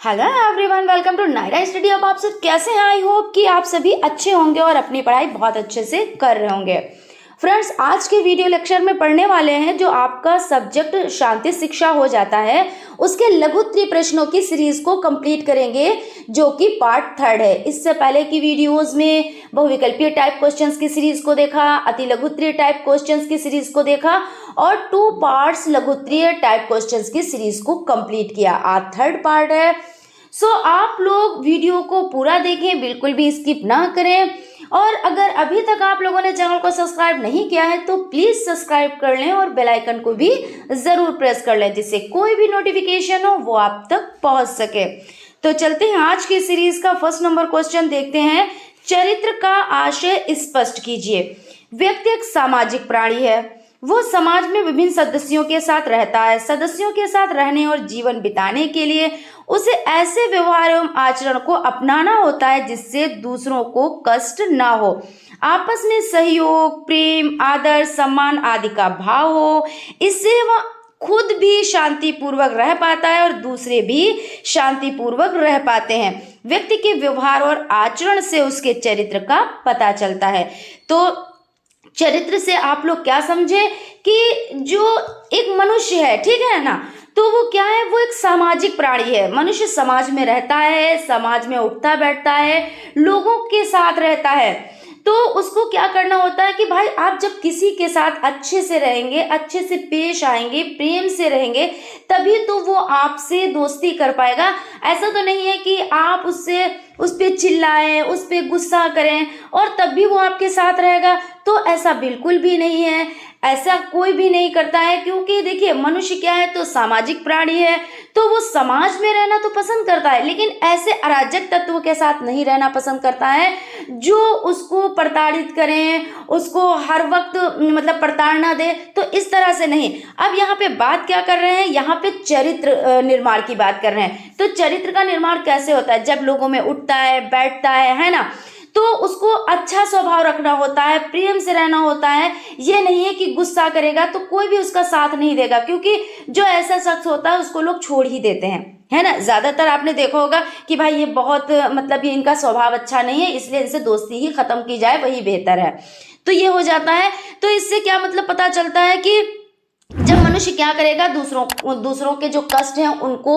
Hello everyone, welcome to Naira study. अब आप सब कैसे हैं? आई होप कि आप सभी अच्छे होंगे और अपनी पढ़ाई बहुत अच्छे से कर रहे होंगे। फ्रेंड्स, आज के वीडियो लेक्चर में पढ़ने वाले हैं जो आपका सब्जेक्ट शांति शिक्षा हो जाता है, उसके लघु प्रश्नों की सीरीज को कंप्लीट करेंगे जो कि पार्ट 3 है। इससे पहले की वीडियोस में बहुविकल्पीय टाइप क्वेश्चंस की सीरीज को देखा, अति लघुत्तरीय टाइप क्वेश्चंस की सीरीज को देखा और 2 पार्ट्स लघुत्तरीय टाइप क्वेश्चंस की सीरीज को कंप्लीट किया। आज 3rd पार्ट है। आप लोग वीडियो को पूरा देखें, बिल्कुल भी स्किप ना करें। और अगर अभी तक आप लोगों ने चैनल को सब्सक्राइब नहीं किया है तो प्लीज सब्सक्राइब कर लें और बेल आइकन को भी जरूर प्रेस कर लें, जिससे कोई भी नोटिफिकेशन हो वो आप तक पहुंच सके। तो चलते हैं, आज की सीरीज का फर्स्ट नंबर क्वेश्चन देखते हैं। चरित्र का आशय स्पष्ट कीजिए। व्यक्ति एक सामाजिक प्राणी है, वो समाज में विभिन्न सदस्यों के साथ रहता है। सदस्यों के साथ रहने और जीवन बिताने के लिए उसे ऐसे व्यवहार एवं आचरण को अपनाना होता है जिससे दूसरों को कष्ट ना हो, आपस में सहयोग, प्रेम, आदर, सम्मान आदि का भाव हो। इससे वह खुद भी शांति पूर्वक रह पाता है और दूसरे भी शांति पूर्वक रह पाते हैं। व्यक्ति के व्यवहार और आचरण से उसके चरित्र का पता चलता है। तो चरित्र से आप लोग क्या समझे कि जो एक मनुष्य है, ठीक है ना, तो वो क्या है, वो एक सामाजिक प्राणी है। मनुष्य समाज में रहता है, समाज में उठता बैठता है, लोगों के साथ रहता है। तो उसको क्या करना होता है कि भाई आप जब किसी के साथ अच्छे से रहेंगे, अच्छे से पेश आएंगे, प्रेम से रहेंगे, तभी तो वो आपसे दोस्ती कर पाएगा। ऐसा तो नहीं है कि आप उस पे चिल्लाएं, उस पे गुस्सा करें और तब भी वो आपके साथ रहेगा। तो ऐसा बिल्कुल भी नहीं है, ऐसा कोई भी नहीं करता है। क्योंकि देखिए, मनुष्य क्या है, तो सामाजिक प्राणी है, तो वो समाज में रहना तो पसंद करता है, लेकिन ऐसे अराजक तत्व के साथ नहीं रहना पसंद करता है जो उसको प्रताड़ित करें, उसको हर वक्त मतलब प्रताड़ना दे। तो इस तरह से नहीं। अब यहाँ पे बात क्या कर रहे हैं, यहाँ पे चरित्र निर्माण की बात कर रहे हैं। तो चरित्र का निर्माण कैसे होता है? जब लोगों में उठता है, बैठता है ना, तो उसको अच्छा स्वभाव रखना होता है, प्रेम से रहना होता है। ये नहीं है कि गुस्सा करेगा तो कोई भी उसका साथ नहीं देगा, क्योंकि जो ऐसा शख्स होता है उसको लोग छोड़ ही देते हैं, है ना। ज्यादातर आपने देखा होगा कि भाई ये बहुत मतलब ये इनका स्वभाव अच्छा नहीं है, इसलिए इनसे दोस्ती ही खत्म की जाए, वही बेहतर है। तो ये हो जाता है। तो इससे क्या मतलब पता चलता है कि जब मनुष्य क्या करेगा, दूसरों के जो कष्ट हैं उनको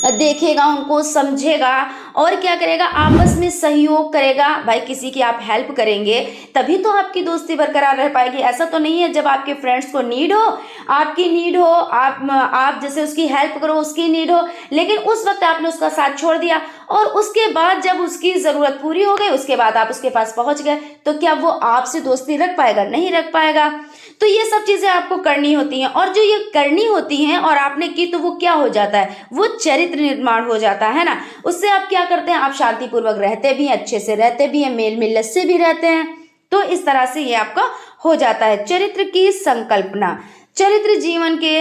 देखेगा, उनको समझेगा और क्या करेगा, आपस में सहयोग करेगा। भाई किसी की आप हेल्प करेंगे तभी तो आपकी दोस्ती बरकरार रह पाएगी। ऐसा तो नहीं है जब आपके फ्रेंड्स को नीड हो, आपकी नीड हो, आप जैसे उसकी हेल्प करो, उसकी नीड हो, लेकिन उस वक्त आपने उसका साथ छोड़ दिया और उसके बाद जब उसकी जरूरत पूरी हो गई, उसके बाद आप उसके पास पहुंच गए, तो क्या वो आपसे दोस्ती रख पाएगा? नहीं रख पाएगा। तो ये सब चीजें आपको करनी होती हैं, और जो ये करनी होती हैं और आपने की तो वो क्या हो जाता है, वो चरित्र निर्माण हो जाता है ना। उससे आप क्या करते हैं, आप शांतिपूर्वक रहते भी हैं, अच्छे से रहते भी हैं, मेल मिलत से भी रहते हैं। तो इस तरह से ये आपका हो जाता है। चरित्र की संकल्पना। चरित्र जीवन के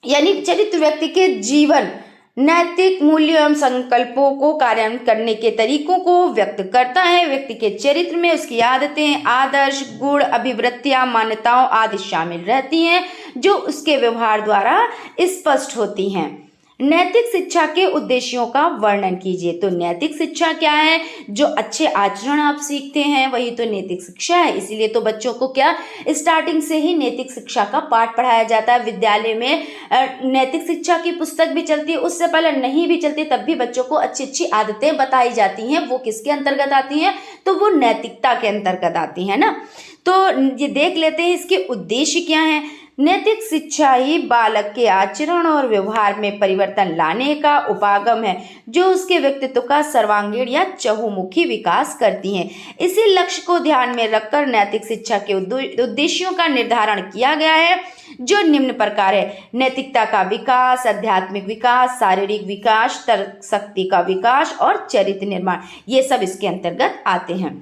यानी चरित्र व्यक्ति के जीवन, नैतिक मूल्यों एवं संकल्पों को कार्यान्वित करने के तरीकों को व्यक्त करता है। व्यक्ति के चरित्र में उसकी आदतें, आदर्श, गुण, अभिवृत्तियां, मान्यताओं आदि शामिल रहती हैं जो उसके व्यवहार द्वारा स्पष्ट होती हैं। नैतिक शिक्षा के उद्देश्यों का वर्णन कीजिए। तो नैतिक शिक्षा क्या है? जो अच्छे आचरण आप सीखते हैं वही तो नैतिक शिक्षा है। इसीलिए तो बच्चों को क्या स्टार्टिंग से ही नैतिक शिक्षा का पाठ पढ़ाया जाता है। विद्यालय में नैतिक शिक्षा की पुस्तक भी चलती है, उससे पहले नहीं भी चलती तब भी बच्चों को अच्छी अच्छी आदतें बताई जाती हैं। वो किसके अंतर्गत आती हैं? तो वो नैतिकता के अंतर्गत आती है ना। तो ये देख लेते हैं इसके उद्देश्य क्या है। नैतिक शिक्षा ही बालक के आचरण और व्यवहार में परिवर्तन लाने का उपागम है, जो उसके व्यक्तित्व का सर्वांगीण या चहुमुखी विकास करती है। इसी लक्ष्य को ध्यान में रखकर नैतिक शिक्षा के उद्देश्यों का निर्धारण किया गया है, जो निम्न प्रकार है। नैतिकता का विकास, आध्यात्मिक विकास, शारीरिक विकास, तर्क शक्ति का विकास और चरित्र निर्माण, ये सब इसके अंतर्गत आते हैं।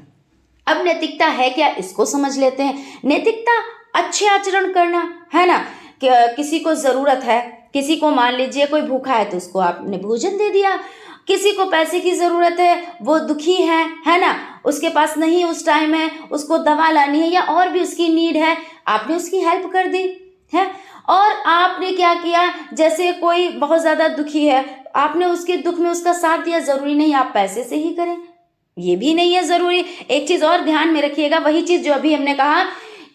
अब नैतिकता है क्या, इसको समझ लेते हैं। नैतिकता अच्छे आचरण करना है ना। किसी को जरूरत है, किसी को मान लीजिए कोई भूखा है तो उसको आपने भोजन दे दिया। किसी को पैसे की जरूरत है, वो दुखी है ना, उसके पास नहीं उस टाइम है, उसको दवा लानी है या और भी उसकी नीड है, आपने उसकी हेल्प कर दी है। और आपने क्या किया, जैसे कोई बहुत ज़्यादा दुखी है, आपने उसके दुख में उसका साथ दिया, ज़रूरी नहीं आप पैसे से ही करें, ये भी नहीं है ज़रूरी। एक चीज़ और ध्यान में रखिएगा, वही चीज़ जो अभी हमने कहा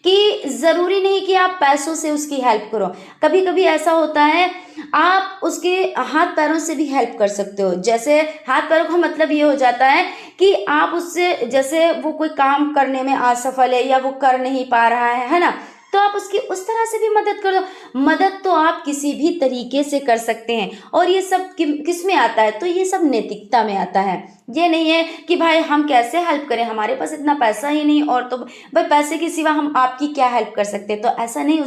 कि ज़रूरी नहीं कि आप पैसों से उसकी हेल्प करो। कभी कभी ऐसा होता है आप उसके हाथ पैरों से भी हेल्प कर सकते हो। जैसे हाथ पैरों का मतलब ये हो जाता है कि आप उससे, जैसे वो कोई काम करने में असफल है या वो कर नहीं पा रहा है ना, तो आप उसकी उस तरह से भी मदद कर दो। मदद तो आप किसी भी तरीके से कर सकते हैं, और ये सब किस में आता है, तो ये सब नैतिकता में आता है। ये नहीं है कि भाई हम कैसे हेल्प करें, हमारे पास इतना पैसा ही नहीं, और तो भाई पैसे के सिवा हम आपकी क्या हेल्प कर सकते हैं। तो ऐसा नहीं,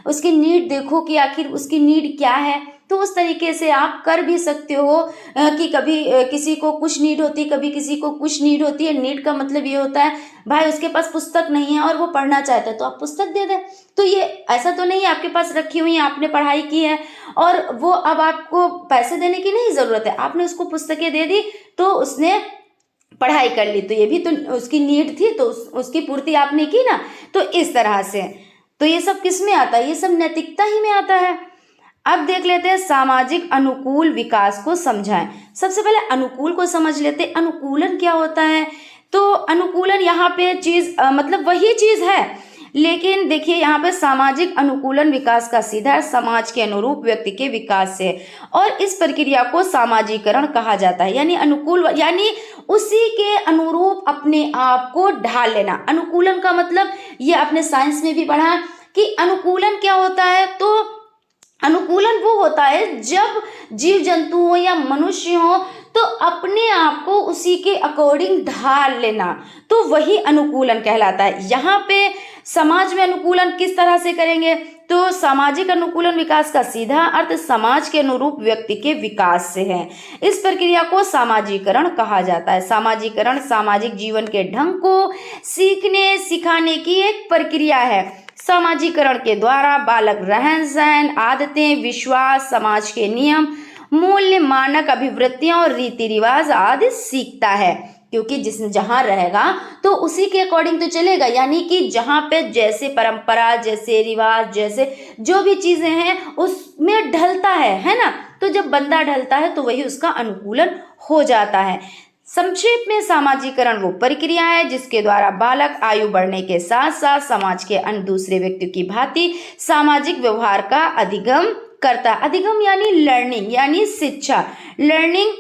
उसकी नीड देखो कि आखिर उसकी नीड क्या है, तो उस तरीके से आप कर भी सकते हो कि कभी किसी को कुछ नीड होती है, कभी किसी को कुछ नीड होती है। नीड का मतलब ये होता है भाई उसके पास पुस्तक नहीं है और वो पढ़ना चाहता है, तो आप पुस्तक दे दें। तो ये ऐसा तो नहीं है आपके पास रखी हुई है, आपने पढ़ाई की है और वो अब आपको पैसे देने की नहीं ज़रूरत है, आपने उसको पुस्तकें दे दी तो उसने पढ़ाई कर ली, तो ये भी तो उसकी नीड थी, तो उसकी पूर्ति आपने की ना। तो इस तरह से, तो ये सब किस में आता है, ये सब नैतिकता ही में आता है। अब देख लेते हैं सामाजिक अनुकूल विकास को समझाएं। सबसे पहले अनुकूल को समझ लेते हैं, अनुकूलन क्या होता है। तो अनुकूलन यहाँ पे चीज मतलब वही चीज है, लेकिन देखिए यहाँ पे सामाजिक अनुकूलन विकास का सीधा समाज के अनुरूप व्यक्ति के विकास से, और इस प्रक्रिया को सामाजिकरण कहा जाता है। यानी अनुकूल यानी उसी के अनुरूप अपने आप को ढाल लेना। अनुकूलन का मतलब ये आपने साइंस में भी पढ़ा कि अनुकूलन क्या होता है। तो अनुकूलन वो होता है जब जीव जंतु हो या मनुष्य हो तो अपने आप को उसी के अकॉर्डिंग ढाल लेना, तो वही अनुकूलन कहलाता है। यहाँ पे समाज में अनुकूलन किस तरह से करेंगे, तो सामाजिक अनुकूलन विकास का सीधा अर्थ समाज के अनुरूप व्यक्ति के विकास से है। इस प्रक्रिया को सामाजिकरण कहा जाता है। सामाजिकरण सामाजिक जीवन के ढंग को सीखने सिखाने की एक प्रक्रिया है। सामाजिकरण के द्वारा बालक रहन सहन, आदतें, विश्वास, समाज के नियम, मूल्य, मानक, अभिवृत्तियां और रीति रिवाज आदि सीखता है, क्योंकि जहाँ रहेगा तो उसी के अकॉर्डिंग तो चलेगा। यानी कि जहाँ पे जैसे परंपरा, जैसे रिवाज, जैसे जो भी चीजें हैं उसमें ढलता है ना। तो जब बंदा ढलता है तो वही उसका अनुकूलन हो जाता है। संक्षेप में सामाजिकरण वो प्रक्रिया है जिसके द्वारा बालक आयु बढ़ने के साथ साथ समाज के अन्य दूसरे व्यक्तियों की भांति सामाजिक व्यवहार का अधिगम करता है। अधिगम यानी लर्निंग, यानी शिक्षा। लर्निंग,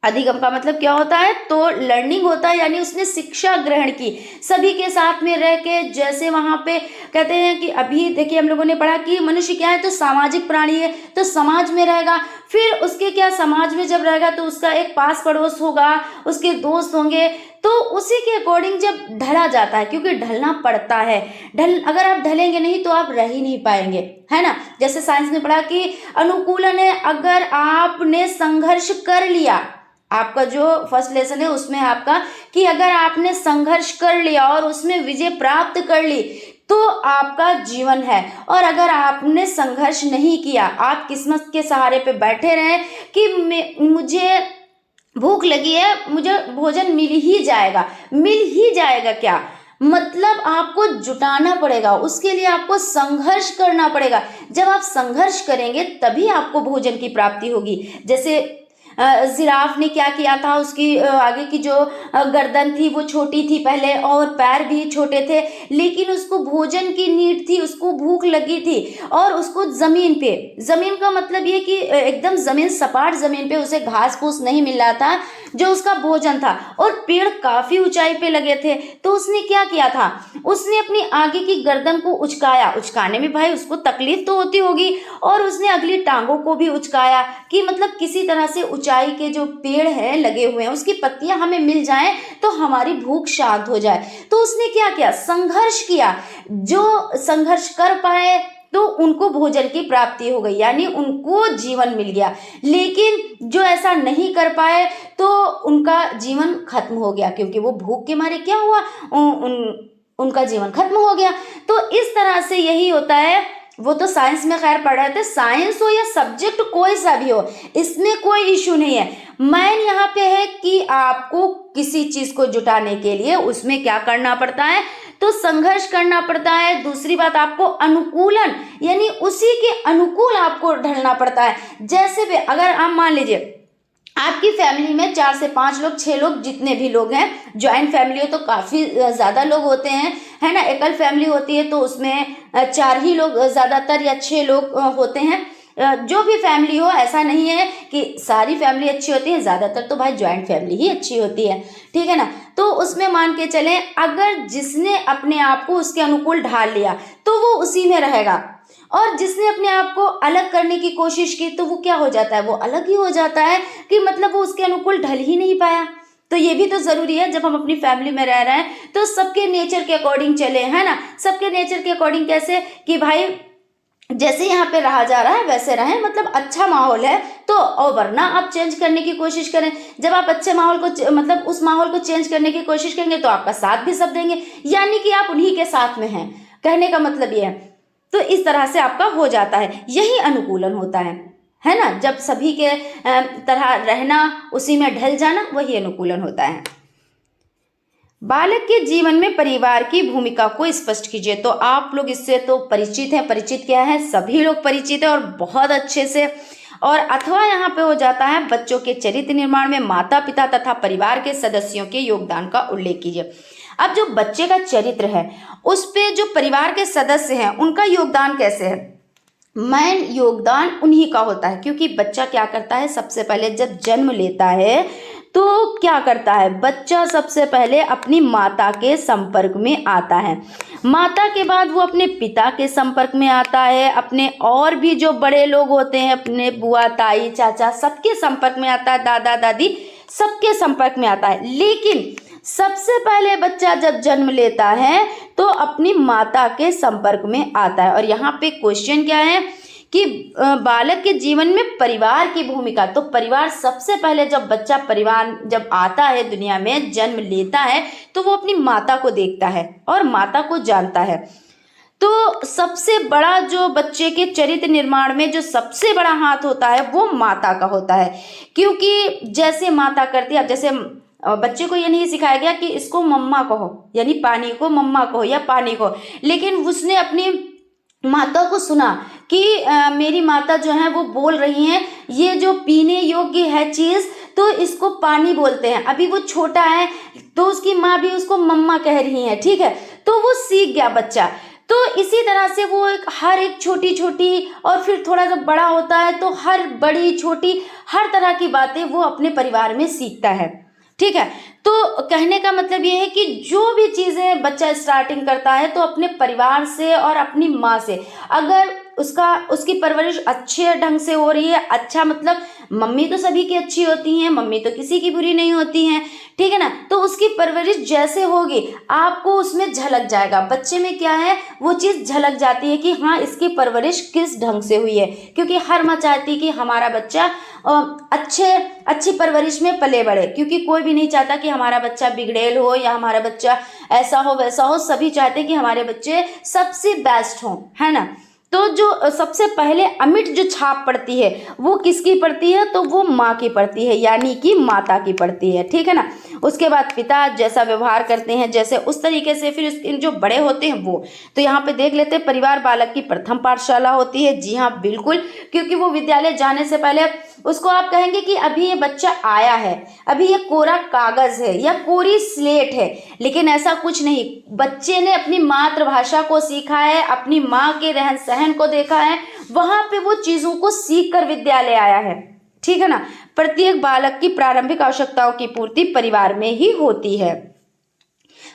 अधिगम का मतलब क्या होता है, तो लर्निंग होता है यानी उसने शिक्षा ग्रहण की सभी के साथ में रह के। जैसे वहां पे कहते हैं कि अभी देखिए हम लोगों ने पढ़ा कि मनुष्य क्या है, तो सामाजिक प्राणी है, तो समाज में रहेगा। फिर उसके क्या, समाज में जब रहेगा तो उसका एक पास पड़ोस होगा, उसके दोस्त होंगे, तो उसी के अकॉर्डिंग जब ढला जाता है, क्योंकि ढलना पड़ता है। अगर आप ढलेंगे नहीं तो आप रह ही नहीं पाएंगे, है ना। जैसे साइंस में पढ़ा कि अनुकूलन है, अगर आपने संघर्ष कर लिया, आपका जो फर्स्ट लेसन है उसमें आपका कि अगर आपने संघर्ष कर लिया और उसमें विजय प्राप्त कर ली तो आपका जीवन है। और अगर आपने संघर्ष नहीं किया, आप किस्मत के सहारे पे बैठे रहे कि मुझे भूख लगी है, मुझे भोजन मिल ही जाएगा क्या, मतलब आपको जुटाना पड़ेगा, उसके लिए आपको संघर्ष करना पड़ेगा। जब आप संघर्ष करेंगे तभी आपको भोजन की प्राप्ति होगी। जैसे जिराफ ने क्या किया था, उसकी आगे की जो गर्दन थी वो छोटी थी पहले और पैर भी छोटे थे, लेकिन उसको भोजन की नीड थी, उसको भूख लगी थी और उसको जमीन का मतलब ये कि एकदम जमीन, सपाट जमीन पे उसे घास फूस नहीं मिल रहा था जो उसका भोजन था, और पेड़ काफी ऊंचाई पे लगे थे। तो उसने क्या किया था, उसने अपनी आगे की गर्दन को उचकाने में भाई उसको तकलीफ तो होती होगी, और उसने अगली टांगों को भी उचकाया कि मतलब किसी तरह से ऊंचाई के जो पेड़ हैं लगे हुए हैं उसकी पत्तियां हमें मिल जाएं तो हमारी भूख शांत हो जाए। तो उसने क्या किया, संघर्ष किया। जो संघर्ष कर पाए तो उनको भोजन की प्राप्ति हो गई, यानी उनको जीवन मिल गया। लेकिन जो ऐसा नहीं कर पाए तो उनका जीवन खत्म हो गया, क्योंकि वो भूख के मारे क्या हुआ, उनका जीवन खत्म हो गया। तो इस तरह से यही होता है। वो तो साइंस में खैर पढ़ रहे थे, साइंस हो या सब्जेक्ट कोई सा भी हो, इसमें कोई इशू नहीं है। मैन यहाँ पे है कि आपको किसी चीज को जुटाने के लिए उसमें क्या करना पड़ता है, तो संघर्ष करना पड़ता है। दूसरी बात, आपको अनुकूलन यानी उसी के अनुकूल आपको ढलना पड़ता है। जैसे भी अगर आप मान लीजिए आपकी फैमिली में 4 से 5 लोग, 6 लोग, जितने भी लोग हैं, ज्वाइंट फैमिली हो तो काफ़ी ज़्यादा लोग होते हैं, है ना। एकल फैमिली होती है तो उसमें 4 ही लोग ज़्यादातर या 6 लोग होते हैं। जो भी फैमिली हो, ऐसा नहीं है कि सारी फैमिली अच्छी होती है, ज़्यादातर तो भाई ज्वाइंट फैमिली ही अच्छी होती है, ठीक है ना। तो उसमें मान के चलें, अगर जिसने अपने आप को उसके अनुकूल ढाल लिया तो वो उसी में रहेगा, और जिसने अपने आप को अलग करने की कोशिश की तो वो क्या हो जाता है, वो अलग ही हो जाता है, कि मतलब वो उसके अनुकूल ढल ही नहीं पाया। तो ये भी तो ज़रूरी है, जब हम अपनी फैमिली में रह रहे हैं तो सबके नेचर के अकॉर्डिंग चले, है ना। सबके नेचर के अकॉर्डिंग कैसे, कि भाई जैसे यहाँ पे रहा जा रहा है वैसे रहें, मतलब अच्छा माहौल है तो, और वरना आप चेंज करने की कोशिश करें। जब आप अच्छे माहौल को मतलब उस माहौल को चेंज करने की कोशिश करेंगे तो आपका साथ भी सब देंगे, यानी कि आप उन्हीं के साथ में हैं, कहने का मतलब ये है। तो इस तरह से आपका हो जाता है, यही अनुकूलन होता है ना। जब सभी के तरह रहना, उसी में ढल जाना, वही अनुकूलन होता है। बालक के जीवन में परिवार की भूमिका को स्पष्ट कीजिए। तो आप लोग इससे तो परिचित हैं, परिचित क्या है, सभी लोग परिचित हैं और बहुत अच्छे से। और अथवा यहाँ पे हो जाता है, बच्चों के चरित्र निर्माण में माता पिता तथा परिवार के सदस्यों के योगदान का उल्लेख कीजिए। अब जो बच्चे का चरित्र है उस पे जो परिवार के सदस्य हैं उनका योगदान कैसे है, मेन योगदान उन्हीं का होता है। क्योंकि बच्चा क्या करता है, सबसे पहले जब जन्म लेता है तो क्या करता है, बच्चा सबसे पहले अपनी माता के संपर्क में आता है, माता के बाद वो अपने पिता के संपर्क में आता है, अपने और भी जो बड़े लोग होते हैं, अपने बुआ ताई चाचा सबके संपर्क में आता है, दादा दादी सबके संपर्क में आता है। लेकिन सबसे पहले बच्चा जब जन्म लेता है तो अपनी माता के संपर्क में आता है। और यहाँ पे क्वेश्चन क्या है कि बालक के जीवन में परिवार की भूमिका। तो परिवार सबसे पहले, जब बच्चा परिवार जब आता है दुनिया में, जन्म लेता है, तो वो अपनी माता को देखता है और माता को जानता है। तो सबसे बड़ा जो बच्चे के चरित्र निर्माण में जो सबसे बड़ा हाथ होता है वो माता का होता है। क्योंकि जैसे माता करती है, अब जैसे बच्चे को ये नहीं सिखाया गया कि इसको मम्मा कहो, यानी पानी को मम्मा कहो या पानी को, लेकिन उसने अपनी माता को सुना कि मेरी माता जो है वो बोल रही हैं ये जो पीने योग्य है चीज़, तो इसको पानी बोलते हैं। अभी वो छोटा है तो उसकी माँ भी उसको मम्मा कह रही है, ठीक है, तो वो सीख गया बच्चा। तो इसी तरह से वो हर एक छोटी छोटी, और फिर थोड़ा जब बड़ा होता है तो हर बड़ी छोटी हर तरह की बातें वो अपने परिवार में सीखता है, ठीक है। तो कहने का मतलब ये है कि जो भी चीज़ें बच्चा स्टार्टिंग करता है तो अपने परिवार से और अपनी माँ से, अगर उसकी परवरिश अच्छे ढंग से हो रही है, अच्छा मतलब मम्मी तो सभी की अच्छी होती हैं, मम्मी तो किसी की बुरी नहीं होती हैं, ठीक है ना, तो उसकी परवरिश जैसे होगी आपको उसमें झलक जाएगा। बच्चे में क्या है, वो चीज़ झलक जाती है कि हाँ इसकी परवरिश किस ढंग से हुई है। क्योंकि हर माँ चाहती है कि हमारा बच्चा अच्छी परवरिश में पले बढ़े, क्योंकि कोई भी नहीं चाहता कि हमारा बच्चा बिगड़ेल हो या हमारा बच्चा ऐसा हो वैसा हो। सभी चाहते हैं कि हमारे बच्चे सबसे बेस्ट हों, है ना। तो जो सबसे पहले अमिट जो छाप पड़ती है वो किसकी पड़ती है, तो वो माँ की पड़ती है, यानी कि माता की पड़ती है, ठीक है ना। उसके बाद पिता जैसा व्यवहार करते हैं, जैसे उस तरीके से फिर उसके जो बड़े होते हैं वो। तो यहाँ पे देख लेते हैं, परिवार बालक की प्रथम पाठशाला होती है। जी हाँ बिल्कुल, क्योंकि वो विद्यालय जाने से पहले उसको आप कहेंगे कि अभी ये बच्चा आया है, अभी ये कोरा कागज है या कोरी स्लेट है, लेकिन ऐसा कुछ नहीं। बच्चे ने अपनी मातृभाषा को सीखा है, अपनी माँ के रहन सहन को देखा है, वहां पे वो चीजों को सीख कर विद्यालय आया है, ठीक है ना। प्रत्येक बालक की प्रारंभिक आवश्यकताओं की पूर्ति परिवार में ही होती है।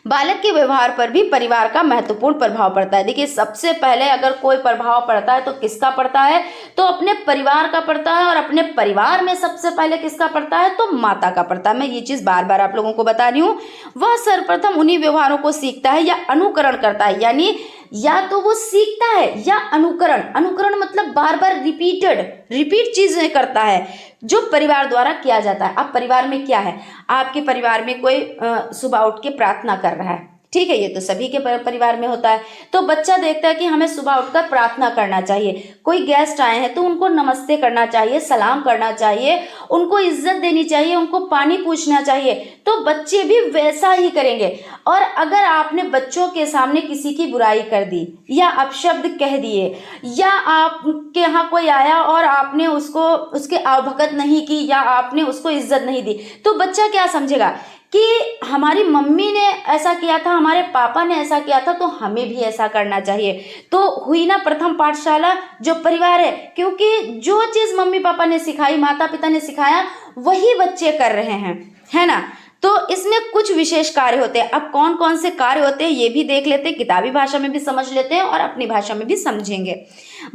बालक के व्यवहार पर भी परिवार का महत्वपूर्ण प्रभाव पड़ता है। देखिए सबसे पहले अगर कोई प्रभाव पड़ता है तो किसका पड़ता है, तो अपने परिवार का पड़ता है, और अपने परिवार में सबसे पहले किसका पड़ता है, तो माता का पड़ता है। मैं ये चीज बार बार आप लोगों को बता रही हूँ। वह सर्वप्रथम उन्हीं व्यवहारों को सीखता है या अनुकरण करता है, यानी या तो वो सीखता है या अनुकरण मतलब बार बार रिपीट चीजें करता है जो परिवार द्वारा किया जाता है। अब परिवार में क्या है, आपके परिवार में कोई सुबह उठ के प्रार्थना कर रहा है, ठीक है, ये तो सभी के परिवार में होता है। तो बच्चा देखता है कि हमें सुबह उठकर प्रार्थना करना चाहिए, कोई गेस्ट आए हैं तो उनको नमस्ते करना चाहिए, सलाम करना चाहिए, उनको इज्जत देनी चाहिए, उनको पानी पूछना चाहिए, तो बच्चे भी वैसा ही करेंगे। और अगर आपने बच्चों के सामने किसी की बुराई कर दी या अपशब्द कह दिए, या आपके यहाँ कोई आया और आपने उसको उसके अवभगत नहीं की या आपने उसको इज्जत नहीं दी, तो बच्चा क्या समझेगा कि हमारी मम्मी ने ऐसा किया था, हमारे पापा ने ऐसा किया था, तो हमें भी ऐसा करना चाहिए। तो हुई ना प्रथम पाठशाला जो परिवार है, क्योंकि जो चीज़ मम्मी पापा ने सिखाई, माता पिता ने सिखाया, वही बच्चे कर रहे हैं, है ना। तो इसमें कुछ विशेष कार्य होते हैं। अब कौन कौन से कार्य होते हैं ये भी देख लेते हैं, किताबी भाषा में भी समझ लेते हैं और अपनी भाषा में भी समझेंगे।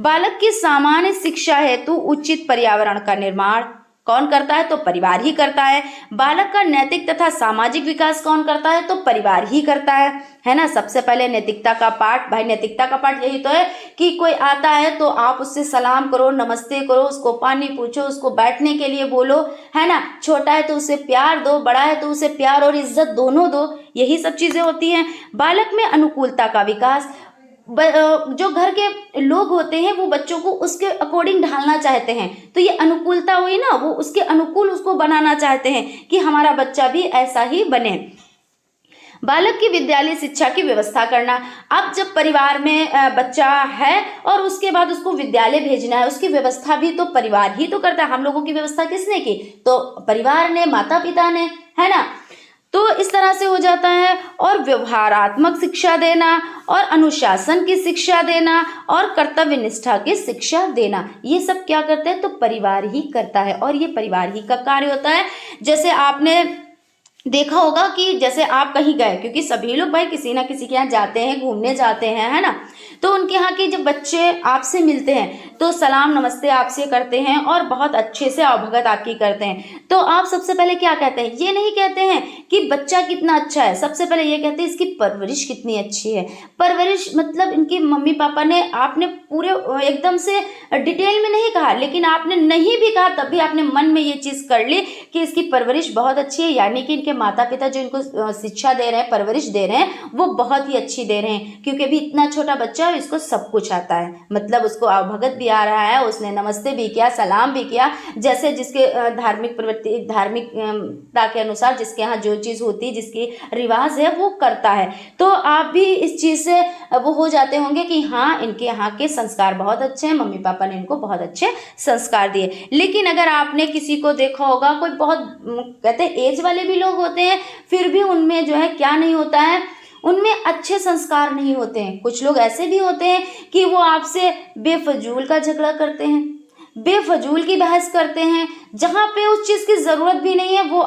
बालक की सामान्य शिक्षा हेतु उचित पर्यावरण का निर्माण कौन करता है, तो परिवार ही करता है। बालक का नैतिक तथा सामाजिक विकास कौन करता है, तो परिवार ही करता है ना। सबसे पहले नैतिकता का पाठ, भाई नैतिकता का पाठ यही तो है कि कोई आता है तो आप उससे सलाम करो, नमस्ते करो, उसको पानी पूछो, उसको बैठने के लिए बोलो, है ना। छोटा है तो उसे प्यार दो, बड़ा है तो उसे प्यार और इज्जत दोनों दो, यही सब चीजें होती हैं। बालक में अनुकूलता का विकास, जो घर के लोग होते हैं वो बच्चों को उसके अकॉर्डिंग ढालना चाहते हैं, तो ये अनुकूलता हुई ना, वो उसके अनुकूल उसको बनाना चाहते हैं कि हमारा बच्चा भी ऐसा ही बने। बालक की विद्यालय शिक्षा की व्यवस्था करना, अब जब परिवार में बच्चा है और उसके बाद उसको विद्यालय भेजना है, उसकी व्यवस्था भी तो परिवार ही तो करता है। हम लोगों की व्यवस्था किसने की, तो परिवार ने, माता पिता ने, है ना। तो इस तरह से हो जाता है। और व्यवहारात्मक शिक्षा देना और अनुशासन की शिक्षा देना और कर्तव्य निष्ठा की शिक्षा देना, ये सब क्या करते हैं, तो परिवार ही करता है और ये परिवार ही का कार्य होता है। जैसे आपने देखा होगा कि जैसे आप कहीं गए, क्योंकि सभी लोग भाई किसी ना किसी के यहाँ जाते हैं, घूमने जाते हैं, है ना। तो उनके यहाँ के जब बच्चे आपसे मिलते हैं तो सलाम नमस्ते आपसे करते हैं और बहुत अच्छे से अवभगत आपकी करते हैं। तो आप सबसे पहले क्या कहते हैं, ये नहीं कहते हैं कि बच्चा कितना अच्छा है, सबसे पहले ये कहते हैं इसकी परवरिश कितनी अच्छी है। परवरिश मतलब इनकी मम्मी पापा ने, आपने पूरे एकदम से डिटेल में नहीं कहा, लेकिन आपने नहीं भी कहा तब भी आपने मन में ये चीज़ कर ली कि इसकी परवरिश बहुत अच्छी है, यानी कि इनके माता पिता जो इनको शिक्षा दे रहे हैं, परवरिश दे रहे हैं, वो बहुत ही अच्छी दे रहे हैं। क्योंकि अभी इतना छोटा बच्चा है, इसको सब कुछ आता है, मतलब उसको अवभगत भी आ रहा है, उसने नमस्ते भी किया, सलाम भी किया, जैसे जिसके धार्मिक प्रवृत्ति, धार्मिकता के अनुसार जिसके यहाँ जो चीज़ होती है, जिसकी रिवाज है, वो करता है। तो आप भी इस चीज़ से वो हो जाते होंगे कि हाँ, इनके यहाँ के संस्कार बहुत अच्छे हैं, मम्मी पापा ने इनको बहुत अच्छे संस्कार दिए। लेकिन अगर आपने किसी को देखा होगा, कोई बहुत कहते हैं एज वाले भी लोग होते हैं, फिर भी उनमें जो है क्या नहीं होता है, उनमें अच्छे संस्कार नहीं होते हैं। कुछ लोग ऐसे भी होते हैं कि वो आपसे बेफजूल का झगड़ा करते हैं, बेफजूल की बहस करते हैं, जहाँ पे उस चीज़ की ज़रूरत भी नहीं है वो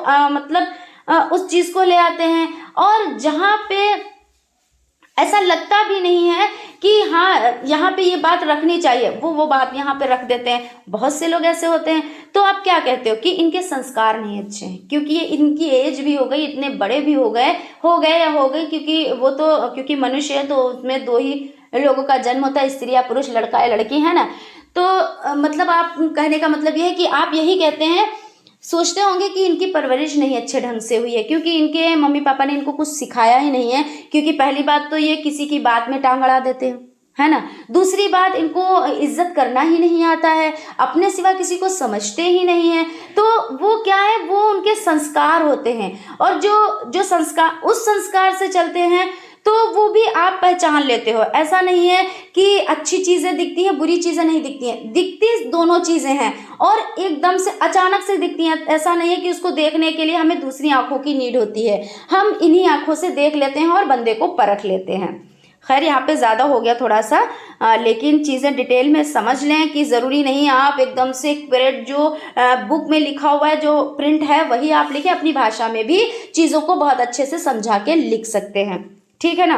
उस चीज़ को ले आते हैं, और जहाँ पे ऐसा लगता भी नहीं है कि हाँ यहाँ पे ये बात रखनी चाहिए, वो बात यहाँ पे रख देते हैं। बहुत से लोग ऐसे होते हैं। तो आप क्या कहते हो कि इनके संस्कार नहीं अच्छे हैं, क्योंकि ये इनकी एज भी हो गई, इतने बड़े भी हो गए या हो गई, क्योंकि वो तो क्योंकि मनुष्य है तो उसमें दो ही लोगों का जन्म होता है, स्त्री या पुरुष, लड़का या लड़की, है ना। तो मतलब आप कहने का मतलब ये है कि आप यही कहते हैं, सोचते होंगे कि इनकी परवरिश नहीं अच्छे ढंग से हुई है, क्योंकि इनके मम्मी पापा ने इनको कुछ सिखाया ही नहीं है। क्योंकि पहली बात तो ये किसी की बात में टांग अड़ा देते हैं, है ना। दूसरी बात, इनको इज्जत करना ही नहीं आता है, अपने सिवा किसी को समझते ही नहीं है। तो वो क्या है, वो उनके संस्कार होते हैं, और जो संस्कार, उस संस्कार से चलते हैं तो वो भी आप पहचान लेते हो। ऐसा नहीं है कि अच्छी चीज़ें दिखती हैं, बुरी चीज़ें नहीं दिखती हैं, दिखती दोनों चीज़ें हैं, और एकदम से अचानक से दिखती हैं। ऐसा नहीं है कि उसको देखने के लिए हमें दूसरी आंखों की नीड होती है, हम इन्हीं आंखों से देख लेते हैं और बंदे को परख लेते हैं। खैर यहाँ पे ज़्यादा हो गया थोड़ा सा, लेकिन चीज़ें डिटेल में समझ लें कि ज़रूरी नहीं आप एकदम से पीरियड जो बुक में लिखा हुआ है, जो प्रिंट है, वही आप लिखें। अपनी भाषा में भी चीज़ों को बहुत अच्छे से समझा के लिख सकते हैं, ठीक है ना।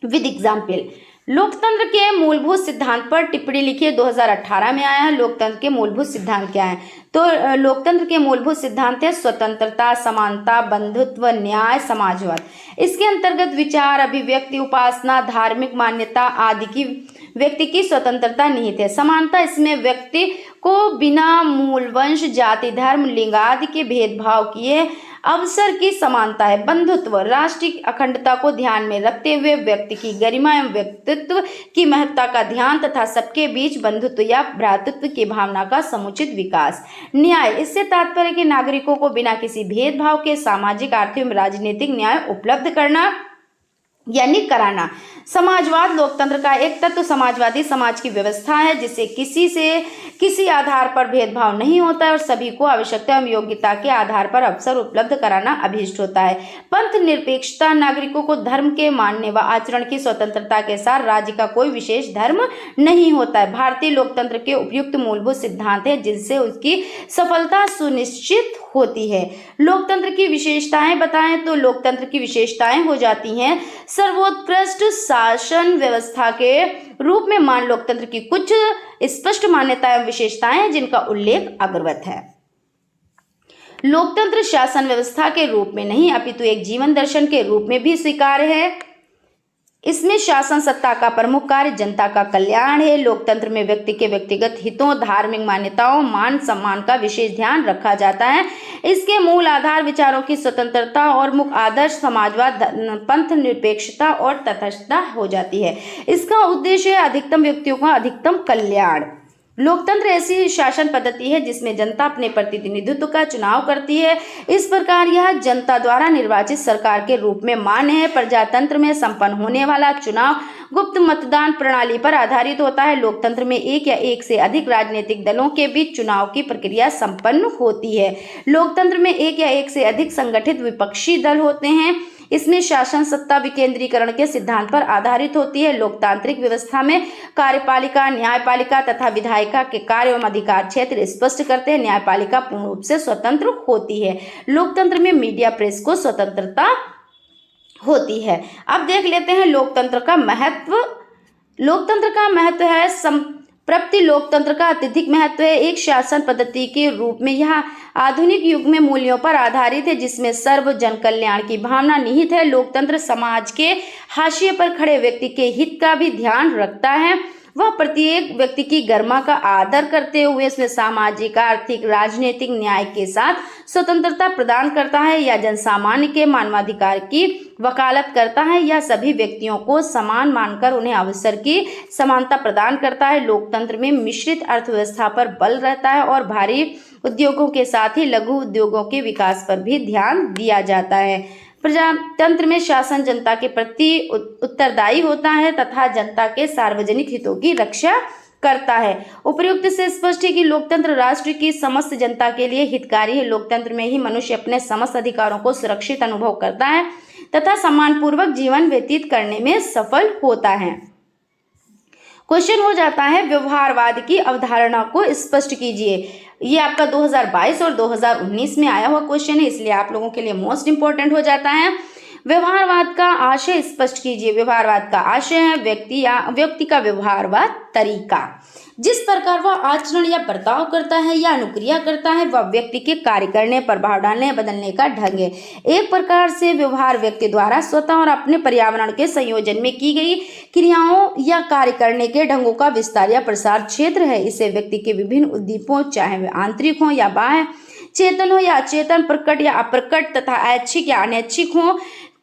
विद एग्जाम्पल, लोकतंत्र के मूलभूत सिद्धांत पर टिप्पणी लिखिए। 2018 में आया है। लोकतंत्र के मूलभूत सिद्धांत क्या है, तो लोकतंत्र के मूलभूत सिद्धांत है स्वतंत्रता, समानता, बंधुत्व, न्याय, समाजवाद। इसके अंतर्गत विचार, अभिव्यक्ति, उपासना, धार्मिक मान्यता आदि की व्यक्ति की स्वतंत्रता निहित है। समानता, इसमें व्यक्ति को बिना मूल वंश, जाति, धर्म, लिंग आदि के भेदभाव किए अवसर की समानता है। बंधुत्व राष्ट्रीय अखंडता को ध्यान में रखते हुए व्यक्ति की गरिमा एवं व्यक्तित्व की महत्ता का ध्यान तथा सबके बीच बंधुत्व या भ्रातृत्व की भावना का समुचित विकास। न्याय, इससे तात्पर्य कि नागरिकों को बिना किसी भेदभाव के सामाजिक, आर्थिक एवं राजनीतिक न्याय उपलब्ध करना यानी कराना। समाजवाद लोकतंत्र का एक तत्व समाजवादी समाज की व्यवस्था है जिससे किसी आधार पर भेदभाव नहीं होता है और सभी को आवश्यकता एवं योग्यता के आधार पर अवसर उपलब्ध कराना अभीष्ट होता है। पंथ निरपेक्षता, नागरिकों को धर्म के मानने व आचरण की स्वतंत्रता के साथ राज्य का कोई विशेष धर्म नहीं होता है। भारतीय लोकतंत्र के उपयुक्त मूलभूत सिद्धांत है जिनसे उसकी सफलता सुनिश्चित होती है। लोकतंत्र की विशेषताएं बताएं तो लोकतंत्र की विशेषताएं हो जाती हैं सर्वोत्कृष्ट शासन व्यवस्था के रूप में मान लोकतंत्र की कुछ स्पष्ट मान्यताएं एवं विशेषताएं हैं जिनका उल्लेख अग्रवत है। लोकतंत्र शासन व्यवस्था के रूप में नहीं अपितु एक जीवन दर्शन के रूप में भी स्वीकार्य है। इसमें शासन सत्ता का प्रमुख कार्य जनता का कल्याण है। लोकतंत्र में व्यक्ति के व्यक्तिगत हितों, धार्मिक मान्यताओं, मान सम्मान का विशेष ध्यान रखा जाता है। इसके मूल आधार विचारों की स्वतंत्रता और मुख्य आदर्श समाजवाद, पंथ निरपेक्षता और तटस्थता हो जाती है। इसका उद्देश्य है अधिकतम व्यक्तियों का अधिकतम कल्याण। लोकतंत्र ऐसी शासन पद्धति है जिसमें जनता अपने प्रतिनिधित्व का चुनाव करती है। इस प्रकार यह जनता द्वारा निर्वाचित सरकार के रूप में मान्य है। प्रजातंत्र में संपन्न होने वाला चुनाव गुप्त मतदान प्रणाली पर आधारित होता है। लोकतंत्र में एक या एक से अधिक राजनीतिक दलों के बीच चुनाव की प्रक्रिया संपन्न होती है। लोकतंत्र में एक या एक से अधिक संगठित विपक्षी दल होते हैं। इसमें शासन सत्ता विकेंद्रीकरण के सिद्धांत पर आधारित होती है। लोकतांत्रिक व्यवस्था में कार्यपालिका, न्यायपालिका तथा विधायिका के कार्य एवं अधिकार क्षेत्र स्पष्ट करते हैं। न्यायपालिका पूर्ण रूप से स्वतंत्र होती है। लोकतंत्र में मीडिया, प्रेस को स्वतंत्रता होती है। अब देख लेते हैं लोकतंत्र का महत्व। लोकतंत्र का महत्व है संप्रति लोकतंत्र का अत्यधिक महत्व है। एक शासन पद्धति के रूप में यह आधुनिक युग में मूल्यों पर आधारित है जिसमें सर्व जन कल्याण की भावना निहित है। लोकतंत्र समाज के हाशिए पर खड़े व्यक्ति के हित का भी ध्यान रखता है। वह प्रत्येक व्यक्ति की गरिमा का आदर करते हुए इसमें सामाजिक, आर्थिक, राजनीतिक न्याय के साथ स्वतंत्रता प्रदान करता है या जनसामान्य के मानवाधिकार की वकालत करता है या सभी व्यक्तियों को समान मानकर उन्हें अवसर की समानता प्रदान करता है। लोकतंत्र में मिश्रित अर्थव्यवस्था पर बल रहता है और भारी उद्योगों के साथ ही लघु उद्योगों के विकास पर भी ध्यान दिया जाता है। प्रजातंत्र में शासन जनता के प्रति उत्तरदायी होता है तथा जनता के सार्वजनिक हितों की रक्षा करता है। उपर्युक्त से स्पष्ट है कि लोकतंत्र राष्ट्र की समस्त जनता के लिए हितकारी है। लोकतंत्र में ही मनुष्य अपने समस्त अधिकारों को सुरक्षित अनुभव करता है तथा सम्मानपूर्वक जीवन व्यतीत करने में सफल होता है। क्वेश्चन हो जाता है व्यवहारवाद की अवधारणा को स्पष्ट कीजिए। ये आपका 2022 और 2019 में आया हुआ क्वेश्चन है, इसलिए आप लोगों के लिए मोस्ट इंपॉर्टेंट हो जाता है। व्यवहारवाद का आशय स्पष्ट कीजिए। व्यवहारवाद का आशय है व्यक्ति का व्यवहारवाद तरीका। जिस प्रकार वह आचरण या बर्ताव करता है या अनुक्रिया करता है वह व्यक्ति के कार्य करने, प्रभाव डालने, बदलने का ढंग है। एक प्रकार से व्यवहार व्यक्ति द्वारा स्वतः और अपने पर्यावरण के संयोजन में की गई क्रियाओं या कार्य करने के ढंगों का विस्तार या प्रसार क्षेत्र है। इसे व्यक्ति के विभिन्न उद्दीपों, चाहे वे आंतरिक हो या बाह्य, चेतन हो या अचेतन, प्रकट या अप्रकट तथा ऐच्छिक या अनैच्छिक हो,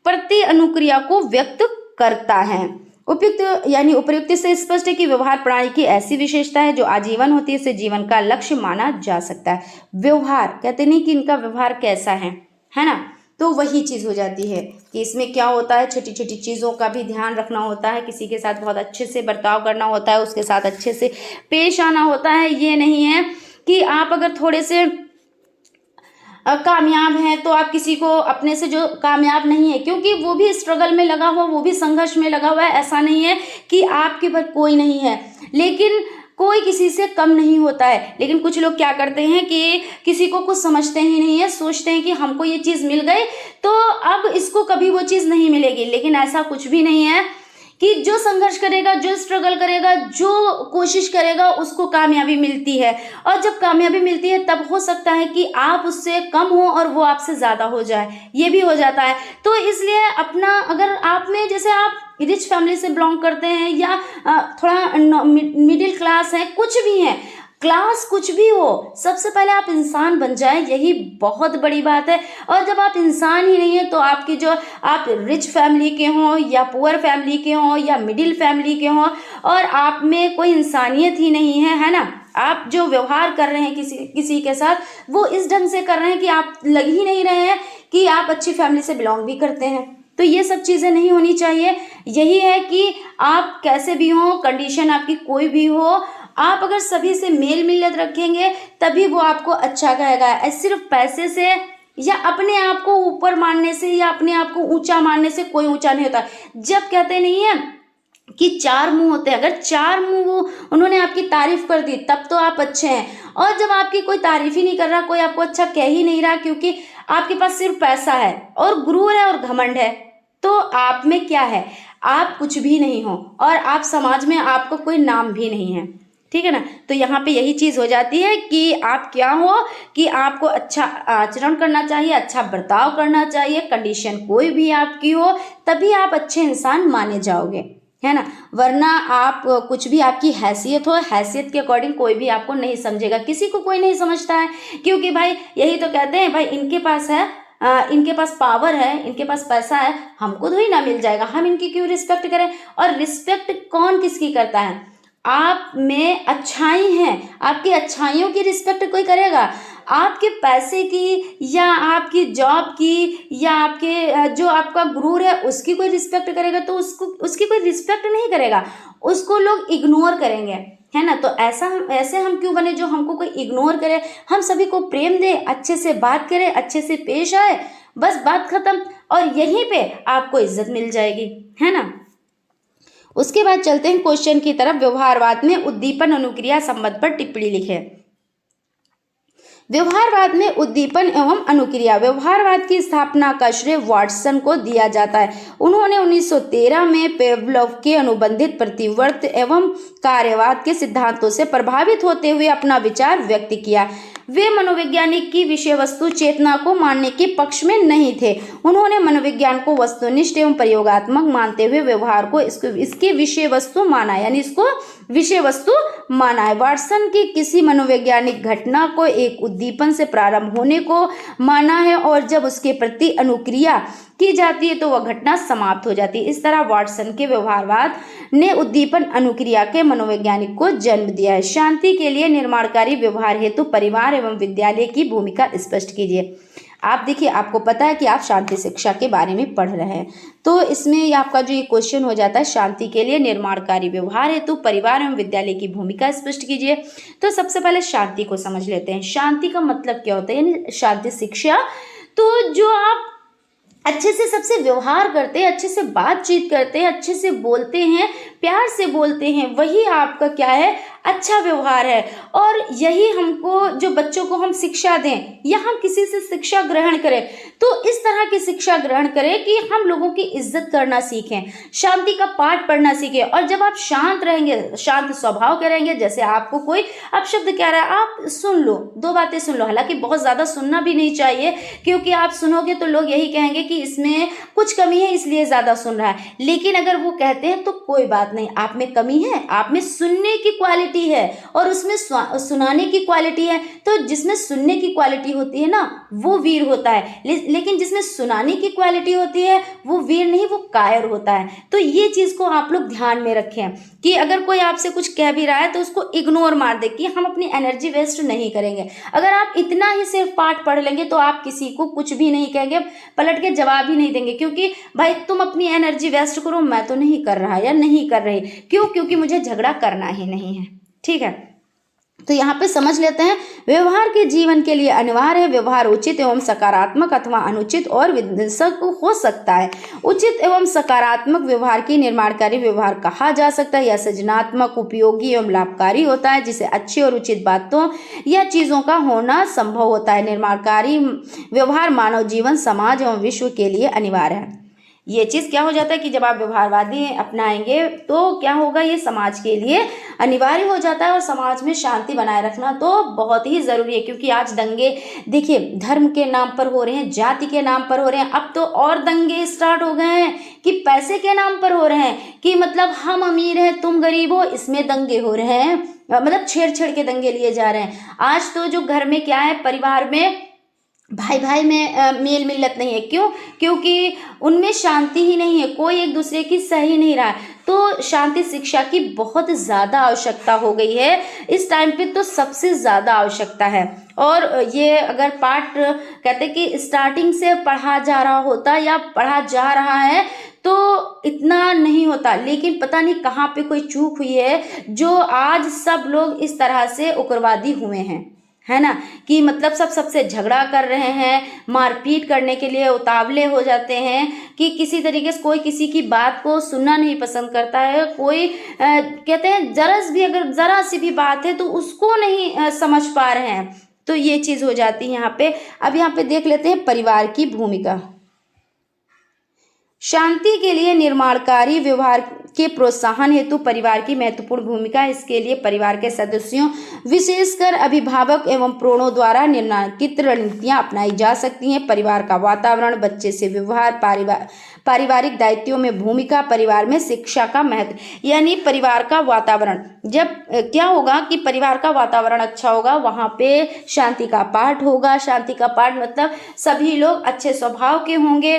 प्रति अनुक्रिया को व्यक्त करता है। उपर्युक्त से स्पष्ट है कि व्यवहार प्रणाली की ऐसी विशेषता है जो आजीवन होती है, इसे जीवन का लक्ष्य माना जा सकता है। व्यवहार कहते नहीं कि इनका व्यवहार कैसा है ना, तो वही चीज हो जाती है कि इसमें क्या होता है, छोटी छोटी चीजों का भी ध्यान रखना होता है, किसी के साथ बहुत अच्छे से बर्ताव करना होता है, उसके साथ अच्छे से पेश आना होता है। ये नहीं है कि आप अगर थोड़े से कामयाब हैं तो आप किसी को अपने से जो कामयाब नहीं है, क्योंकि वो भी स्ट्रगल में लगा हुआ, वो भी संघर्ष में लगा हुआ है। ऐसा नहीं है कि आपके पर कोई नहीं है, लेकिन कोई किसी से कम नहीं होता है। लेकिन कुछ लोग क्या करते हैं कि किसी को कुछ समझते ही नहीं है, सोचते हैं कि हमको ये चीज़ मिल गई तो अब इसको कभी वो चीज़ नहीं मिलेगी। लेकिन ऐसा कुछ भी नहीं है कि जो संघर्ष करेगा, जो स्ट्रगल करेगा, जो कोशिश करेगा उसको कामयाबी मिलती है। और जब कामयाबी मिलती है तब हो सकता है कि आप उससे कम हो और वो आपसे ज़्यादा हो जाए, ये भी हो जाता है। तो इसलिए अपना, अगर आप में जैसे आप रिच फैमिली से बिलोंग करते हैं या थोड़ा मिडिल क्लास है, कुछ भी है, क्लास कुछ भी हो, सबसे पहले आप इंसान बन जाएं, यही बहुत बड़ी बात है। और जब आप इंसान ही नहीं है तो आपकी जो आप रिच फैमिली के हों या पुअर फैमिली के हों या मिडिल फैमिली के हों और आप में कोई इंसानियत ही नहीं है ना, आप जो व्यवहार कर रहे हैं किसी के साथ वो इस ढंग से कर रहे हैं कि आप लग ही नहीं रहे हैं कि आप अच्छी फैमिली से बिलोंग भी करते हैं। तो ये सब चीज़ें नहीं होनी चाहिए। यही है कि आप कैसे भी हो, कंडीशन आपकी कोई भी हो, आप अगर सभी से मेल मिलत रखेंगे तभी वो आपको अच्छा कहेगा। सिर्फ पैसे से या अपने आप को ऊपर मानने से या अपने आप को ऊंचा मानने से कोई ऊंचा नहीं होता। जब कहते नहीं है कि चार मुंह होते हैं, अगर चार मुंह उन्होंने आपकी तारीफ कर दी तब तो आप अच्छे हैं। और जब आपकी कोई तारीफ ही नहीं कर रहा, कोई आपको अच्छा कह ही नहीं रहा क्योंकि आपके पास सिर्फ पैसा है और गुरूर है और घमंड है, तो आप में क्या है? आप कुछ भी नहीं हो और आप समाज में आपको कोई नाम भी नहीं है। ठीक है ना। तो यहाँ पे यही चीज़ हो जाती है कि आप क्या हो कि आपको अच्छा आचरण करना चाहिए, अच्छा बर्ताव करना चाहिए, कंडीशन कोई भी आपकी हो तभी आप अच्छे इंसान माने जाओगे, है ना। वरना आप कुछ भी आपकी हैसियत हो, हैसियत के अकॉर्डिंग कोई भी आपको नहीं समझेगा, किसी को कोई नहीं समझता है। क्योंकि भाई यही तो कहते हैं, भाई इनके पास है, इनके पास पावर है, इनके पास पैसा है, हमको तो ही ना मिल जाएगा, हम इनकी क्यों रिस्पेक्ट करें। और रिस्पेक्ट कौन किसकी करता है? आप में अच्छाई हैं, आपकी अच्छाइयों की रिस्पेक्ट कोई करेगा? आपके पैसे की या आपकी जॉब की या आपके जो आपका गुरूर है उसकी कोई रिस्पेक्ट करेगा? तो उसकी कोई रिस्पेक्ट नहीं करेगा, उसको लोग इग्नोर करेंगे, है ना। तो ऐसे हम क्यों बने जो हमको कोई इग्नोर करे? हम सभी को प्रेम दे, अच्छे से बात करें, अच्छे से पेश आए, बस बात खत्म। और यहीं पे आपको इज्जत मिल जाएगी, है ना। उसके बाद चलते हैं क्वेश्चन की तरफ। व्यवहारवाद में उद्दीपन अनुक्रिया संबंध पर टिप्पणी लिखें। व्यवहारवाद में उद्दीपन एवं अनुक्रिया। व्यवहारवाद की स्थापना का श्रेय वाटसन को दिया जाता है। उन्होंने 1913 में पेवलोव के अनुबंधित प्रतिवर्त एवं कार्यवाद के सिद्धांतों से प्रभावित होते हुए अपना विचार व्यक्त किया। वे मनोवैज्ञानिक की विषय वस्तु चेतना को मानने के पक्ष में नहीं थे। उन्होंने मनोविज्ञान को वस्तुनिष्ठ एवं प्रयोगात्मक मानते हुए व्यवहार को इसकी विषय वस्तु माना, यानी इसको विषय वस्तु माना है। वाटसन की किसी मनोवैज्ञानिक घटना को एक उद्दीपन से प्रारंभ होने को माना है और जब उसके प्रति अनुक्रिया की जाती है तो वह घटना समाप्त हो जाती है। इस तरह वाटसन के व्यवहारवाद ने उद्दीपन अनुक्रिया के मनोवैज्ञानिक को जन्म दिया है। शांति के लिए निर्माणकारी व्यवहार हेतु परिवार एवं विद्यालय की भूमिका स्पष्ट कीजिए। आप देखिए, आपको पता है कि आप शांति शिक्षा के बारे में पढ़ रहे हैं, तो इसमें आपका जो ये क्वेश्चन हो जाता है, शांति के लिए निर्माणकारी व्यवहार हेतु परिवार एवं विद्यालय की भूमिका स्पष्ट कीजिए। तो सबसे पहले शांति को समझ लेते हैं। शांति का मतलब क्या होता है, यानी शांति शिक्षा। तो जो आप अच्छे से सबसे व्यवहार करते हैं, अच्छे से बातचीत करते हैं, अच्छे से बोलते हैं, प्यार से बोलते हैं, वही आपका क्या है, अच्छा व्यवहार है। और यही हमको, जो बच्चों को हम शिक्षा दें या हम किसी से शिक्षा ग्रहण करें, तो इस तरह की शिक्षा ग्रहण करें कि हम लोगों की इज्जत करना सीखें, शांति का पाठ पढ़ना सीखें। और जब आप शांत रहेंगे, शांत स्वभाव के रहेंगे, जैसे आपको कोई अपशब्द कह रहा है, आप सुन लो, दो बातें सुन लो। हालांकि बहुत ज़्यादा सुनना भी नहीं चाहिए, क्योंकि आप सुनोगे तो लोग यही कहेंगे कि इसमें कुछ कमी है इसलिए ज़्यादा सुन रहा है। लेकिन अगर वो कहते हैं तो कोई बात नहीं, आप में कमी है, आप में सुनने की क्वालिटी है और उसमें सुनाने की क्वालिटी है। तो जिसमें सुनने की क्वालिटी होती है ना, वो वीर होता है, लेकिन जिसमें सुनाने की क्वालिटी होती है वो वीर नहीं, वो कायर होता है। तो ये चीज़ को आप लोग ध्यान में रखें कि अगर कोई आपसे कुछ कह भी रहा है तो उसको इग्नोर मार दे, कि हम अपनी एनर्जी वेस्ट नहीं करेंगे। अगर आप इतना ही सिर्फ पाठ पढ़ लेंगे तो आप किसी को कुछ भी नहीं कहेंगे, पलट के जवाब ही नहीं देंगे, क्योंकि भाई तुम अपनी एनर्जी वेस्ट करो, मैं तो नहीं कर रहा या नहीं कर रही। क्यों? क्योंकि मुझे झगड़ा करना ही नहीं है। ठीक है, तो यहाँ पे समझ लेते हैं, व्यवहार के जीवन के लिए अनिवार्य है। व्यवहार उचित एवं सकारात्मक अथवा अनुचित और विध्वंसक हो सकता है। उचित एवं सकारात्मक व्यवहार की निर्माणकारी व्यवहार कहा जा सकता है। यह सृजनात्मक, उपयोगी एवं लाभकारी होता है, जिसे अच्छी और उचित बातों या चीज़ों का होना संभव होता है। निर्माणकारी व्यवहार मानव जीवन, समाज एवं विश्व के लिए अनिवार्य है। ये चीज़ क्या हो जाता है कि जब आप व्यवहारवादी अपनाएंगे तो क्या होगा, ये समाज के लिए अनिवार्य हो जाता है। और समाज में शांति बनाए रखना तो बहुत ही ज़रूरी है, क्योंकि आज दंगे देखिए धर्म के नाम पर हो रहे हैं, जाति के नाम पर हो रहे हैं। अब तो और दंगे स्टार्ट हो गए हैं कि पैसे के नाम पर हो रहे हैं, कि मतलब हम अमीर हैं तुम गरीब हो, इसमें दंगे हो रहे हैं। मतलब छेड़ के दंगे लिए जा रहे हैं। आज तो जो घर में क्या है, परिवार में भाई भाई में मेल मिलत नहीं है। क्यों? क्योंकि उनमें शांति ही नहीं है, कोई एक दूसरे की सही नहीं रहा है। तो शांति शिक्षा की बहुत ज़्यादा आवश्यकता हो गई है इस टाइम पे, तो सबसे ज़्यादा आवश्यकता है। और ये अगर पाठ कहते कि स्टार्टिंग से पढ़ा जा रहा होता या पढ़ा जा रहा है तो इतना नहीं होता, लेकिन पता नहीं कहाँ पे कोई चूक हुई है जो आज सब लोग इस तरह से उग्रवादी हुए हैं, है ना, कि मतलब सब सबसे झगड़ा कर रहे हैं, मारपीट करने के लिए उतावले हो जाते हैं, कि किसी तरीके से कोई किसी की बात को सुनना नहीं पसंद करता है। कोई कहते हैं अगर जरा सी भी बात है तो उसको नहीं समझ पा रहे हैं। तो ये चीज़ हो जाती है यहाँ पे। अब यहाँ पे देख लेते हैं परिवार की भूमिका। शांति के लिए निर्माणकारी व्यवहार के प्रोत्साहन हेतु परिवार की महत्वपूर्ण भूमिका। इसके लिए परिवार के सदस्यों, विशेषकर अभिभावक एवं प्रणों द्वारा निर्णायित रणनीतियां अपनाई जा सकती हैं। परिवार का वातावरण, बच्चे से व्यवहार, पारिवारिक दायित्वों में भूमिका, परिवार में शिक्षा का महत्व। यानी परिवार का वातावरण, जब क्या होगा कि परिवार का वातावरण अच्छा होगा, वहाँ पे शांति का पाठ होगा। शांति का पाठ मतलब सभी लोग अच्छे स्वभाव के होंगे,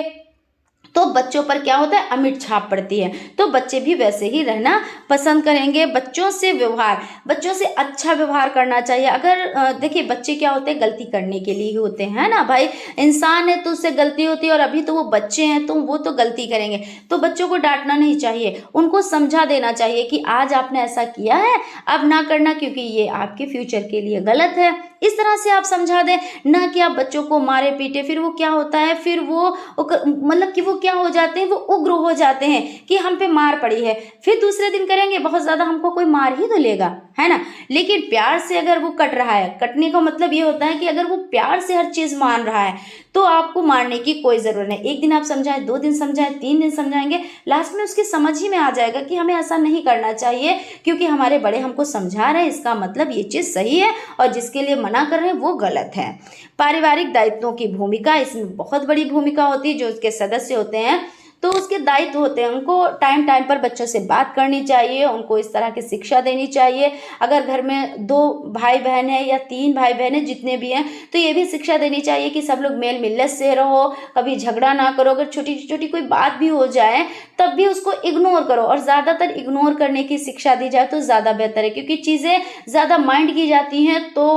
तो बच्चों पर क्या होता है, अमिट छाप पड़ती है। तो बच्चे भी वैसे ही रहना पसंद करेंगे। बच्चों से व्यवहार, बच्चों से अच्छा व्यवहार करना चाहिए। अगर देखिए बच्चे क्या होते हैं, गलती करने के लिए ही होते हैं ना भाई, इंसान है तो उससे गलती होती है, और अभी तो वो बच्चे हैं तो वो तो गलती करेंगे। तो बच्चों को डांटना नहीं चाहिए, उनको समझा देना चाहिए कि आज आपने ऐसा किया है, अब ना करना, क्योंकि ये आपके फ्यूचर के लिए गलत है। इस तरह से आप समझा दें, ना कि आप बच्चों को मारे पीटे। फिर वो क्या होता है, फिर वो मतलब कि वो क्या हो जाते हैं, वो उग्र हो जाते हैं कि हम पे मार पड़ी है, फिर दूसरे दिन करेंगे बहुत ज़्यादा, हमको कोई मार ही तो लेगा, है ना। लेकिन प्यार से अगर वो कट रहा है, कटने का मतलब ये होता है कि अगर वो प्यार से हर चीज़ मान रहा है तो आपको मारने की कोई ज़रूरत नहीं। एक दिन आप समझाएं, 2 दिन समझाएं, 3 दिन समझाएंगे, लास्ट में उसकी समझ ही में आ जाएगा कि हमें ऐसा नहीं करना चाहिए, क्योंकि हमारे बड़े हमको समझा रहे हैं, इसका मतलब ये चीज़ सही है, और जिसके लिए मना कर रहे हैं वो गलत है। पारिवारिक दायित्वों की भूमिका, इसमें बहुत बड़ी भूमिका होती है। जो उसके सदस्य होते हैं तो उसके दायित्व होते हैं, उनको टाइम टाइम पर बच्चों से बात करनी चाहिए, उनको इस तरह की शिक्षा देनी चाहिए। अगर घर में 2 भाई बहन है या 3 भाई बहन है, जितने भी हैं, तो ये भी शिक्षा देनी चाहिए कि सब लोग मेल मिलत से रहो, कभी झगड़ा ना करो। अगर छोटी छोटी कोई बात भी हो जाए तब भी उसको इग्नोर करो, और ज़्यादातर इग्नोर करने की शिक्षा दी जाए तो ज़्यादा बेहतर है, क्योंकि चीज़ें ज़्यादा माइंड की जाती हैं तो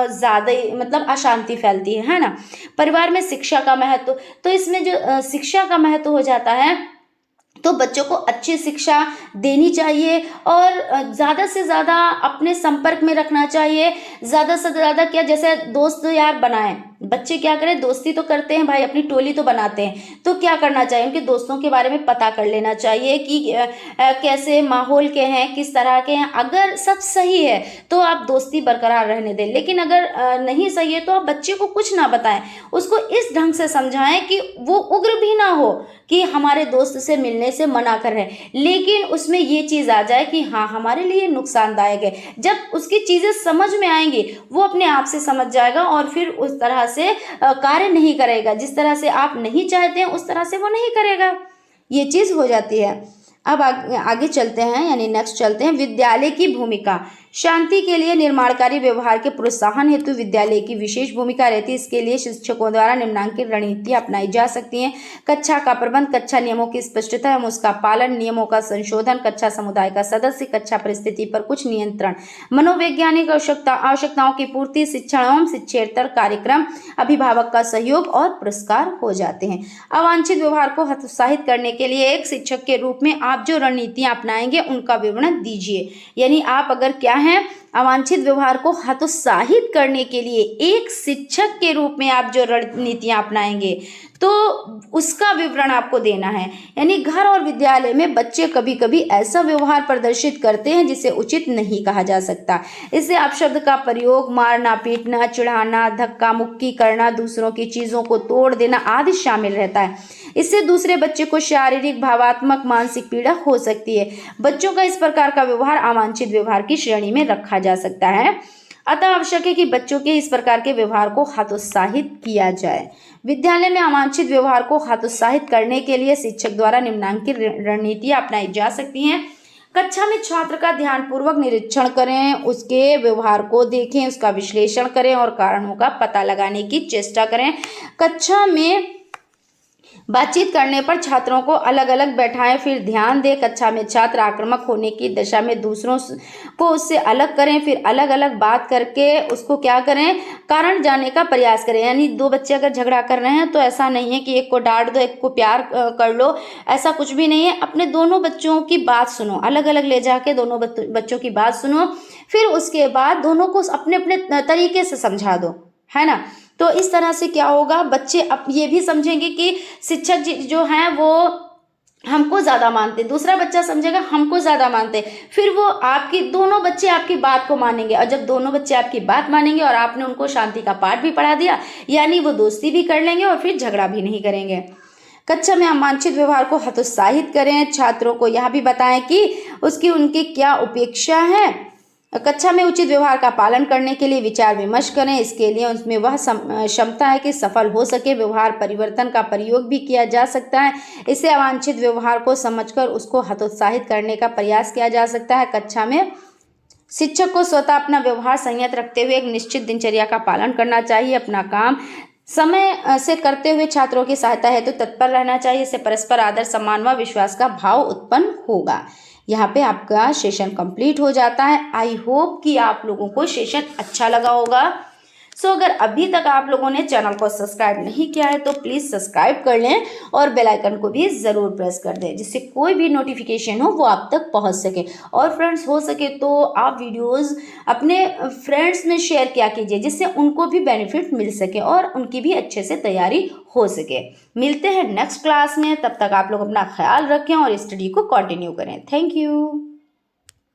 ज़्यादा मतलब अशांति फैलती है ना। परिवार में शिक्षा का महत्व, तो इसमें जो शिक्षा का महत्व हो जाता है, तो बच्चों को अच्छी शिक्षा देनी चाहिए, और ज़्यादा से ज़्यादा अपने संपर्क में रखना चाहिए। ज़्यादा से ज़्यादा क्या, जैसे दोस्त यार बनाएं, बच्चे क्या करें, दोस्ती तो करते हैं भाई, अपनी टोली तो बनाते हैं, तो क्या करना चाहिए, उनके दोस्तों के बारे में पता कर लेना चाहिए कि कैसे माहौल के हैं, किस तरह के हैं। अगर सब सही है तो आप दोस्ती बरकरार रहने दें, लेकिन अगर नहीं सही है तो आप बच्चे को कुछ ना बताएं, उसको इस ढंग से समझाएं कि वो उग्र भी ना हो कि हमारे दोस्त से मिलने से मना कर रहे हैं, लेकिन उसमें ये चीज़ आ जाए कि हाँ हमारे लिए नुकसानदायक है। जब उसकी चीज़ें समझ में आएंगी वो अपने आप से समझ जाएगा, और फिर उस तरह से कार्य नहीं करेगा, जिस तरह से आप नहीं चाहते हैं उस तरह से वो नहीं करेगा। ये चीज़ हो जाती है। अब आगे चलते हैं, यानी नेक्स्ट चलते हैं, विद्यालय की भूमिका। शांति के लिए निर्माणकारी व्यवहार के प्रोत्साहन हेतु विद्यालय की विशेष भूमिका रहती है। इसके लिए शिक्षकों द्वारा निम्नलिखित रणनीतियां अपनाई जा सकती हैं। कक्षा का प्रबंध, कक्षा नियमों की स्पष्टता एवं उसका पालन, नियमों का संशोधन, कक्षा समुदाय का सदस्य, कक्षा परिस्थिति पर कुछ नियंत्रण, मनोवैज्ञानिक आवश्यकताओं की पूर्ति, शिक्षण एवं शिक्षेतर कार्यक्रम, अभिभावक का सहयोग और पुरस्कार हो जाते हैं। अवांछित व्यवहार को हतोत्साहित करने के लिए एक शिक्षक के रूप में आप जो रणनीतियां अपनाएंगे उनका विवरण दीजिए। यानी आप अगर क्या है, अवांछित व्यवहार को हतोत्साहित करने के लिए एक शिक्षक के रूप में आप जो रणनीतियां अपनाएंगे तो उसका विवरण आपको देना है। यानी घर और विद्यालय में बच्चे कभी कभी ऐसा व्यवहार प्रदर्शित करते हैं जिसे उचित नहीं कहा जा सकता। इससे अपशब्द का प्रयोग, मारना पीटना, चिढ़ाना, धक्का मुक्की करना, दूसरों की चीज़ों को तोड़ देना आदि शामिल रहता है। इससे दूसरे बच्चे को शारीरिक, भावात्मक, मानसिक पीड़ा हो सकती है। बच्चों का इस प्रकार का व्यवहार अवांछित व्यवहार की श्रेणी में रखा जा सकता है। अतः आवश्यक है कि बच्चों के इस प्रकार के व्यवहार को हतोत्साहित किया जाए। विद्यालय में अवांछित व्यवहार को हतोत्साहित करने के लिए शिक्षक द्वारा निम्नलिखित रणनीतियां अपनाई जा सकती हैं। कक्षा में छात्र का ध्यानपूर्वक निरीक्षण करें, उसके व्यवहार को देखें, उसका विश्लेषण करें और कारणों का पता लगाने की चेष्टा करें। कक्षा में बातचीत करने पर छात्रों को अलग अलग बैठाएं, फिर ध्यान दें। कक्षा में छात्र आक्रामक होने की दशा में दूसरों को उससे अलग करें, फिर अलग अलग बात करके उसको क्या करें, कारण जानने का प्रयास करें। यानी दो बच्चे अगर झगड़ा कर रहे हैं तो ऐसा नहीं है कि एक को डांट दो एक को प्यार कर लो, ऐसा कुछ भी नहीं है। अपने दोनों बच्चों की बात सुनो, अलग अलग ले जाके दोनों बच्चों की बात सुनो, फिर उसके बाद दोनों को अपने अपने तरीके से समझा दो, है ना। तो इस तरह से क्या होगा, बच्चे अब ये भी समझेंगे कि शिक्षक जी जो हैं वो हमको ज़्यादा मानते, दूसरा बच्चा समझेगा हमको ज़्यादा मानते, फिर वो आपकी दोनों बच्चे आपकी बात को मानेंगे। और जब दोनों बच्चे आपकी बात मानेंगे और आपने उनको शांति का पाठ भी पढ़ा दिया, यानी वो दोस्ती भी कर लेंगे और फिर झगड़ा भी नहीं करेंगे। कक्षा में अवांछित व्यवहार को हतोत्साहित करें, छात्रों को यह भी बताएं कि उनकी क्या अपेक्षा है। कक्षा में उचित व्यवहार का पालन करने के लिए विचार विमर्श करें, इसके लिए उसमें वह क्षमता है कि सफल हो सके। व्यवहार परिवर्तन का प्रयोग भी किया जा सकता है, इससे अवांछित व्यवहार को समझकर उसको हतोत्साहित करने का प्रयास किया जा सकता है। कक्षा में शिक्षक को स्वतः अपना व्यवहार संयत रखते हुए एक निश्चित दिनचर्या का पालन करना चाहिए। अपना काम समय से करते हुए छात्रों की सहायता हेतु तत्पर रहना चाहिए, इससे परस्पर आदर सम्मान व विश्वास का भाव उत्पन्न होगा। यहाँ पे आपका सेशन कंप्लीट हो जाता है। आई होप कि आप लोगों को सेशन अच्छा लगा होगा। सो अगर अभी तक आप लोगों ने चैनल को सब्सक्राइब नहीं किया है तो प्लीज़ सब्सक्राइब कर लें और बेल आइकन को भी ज़रूर प्रेस कर दें, जिससे कोई भी नोटिफिकेशन हो वो आप तक पहुंच सके। और फ्रेंड्स हो सके तो आप वीडियोस अपने फ्रेंड्स में शेयर किया कीजिए, जिससे उनको भी बेनिफिट मिल सके और उनकी भी अच्छे से तैयारी हो सके। मिलते हैं नेक्स्ट क्लास में, तब तक आप लोग अपना ख्याल रखें और स्टडी को कंटिन्यू करें। Thank you.